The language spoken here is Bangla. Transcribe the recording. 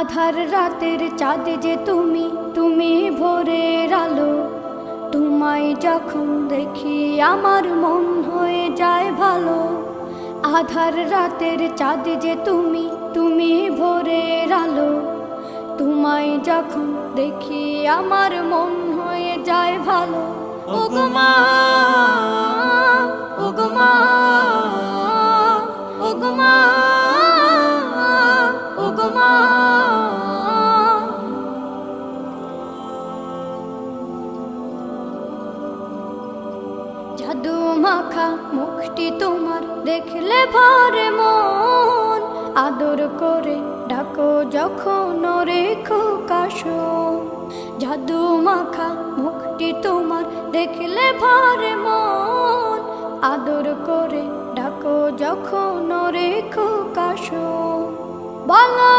আধার রাতের চাঁদ যে তুমি, তুমি ভোরের আলো। তোমায় যখন দেখি আমার মন হয়ে যায় ভালো। আধার রাতের চাঁদ যে তুমি, তুমি ভোরের আলো। তোমায় যখন দেখি আমার মন হয়ে যায় ভালো। ওগো মা, ওগো মা, ওগো মা, ওগো মা। জাদু মাখা মুখটি তোমার দেখলে ভরে মন। আদর করে ডাকো যখন রেখো কাশন। জাদু মাখা মুখটি তোমার দেখলে ভরে মন। আদর করে ডাকো যখন রেখো কাশন। বলো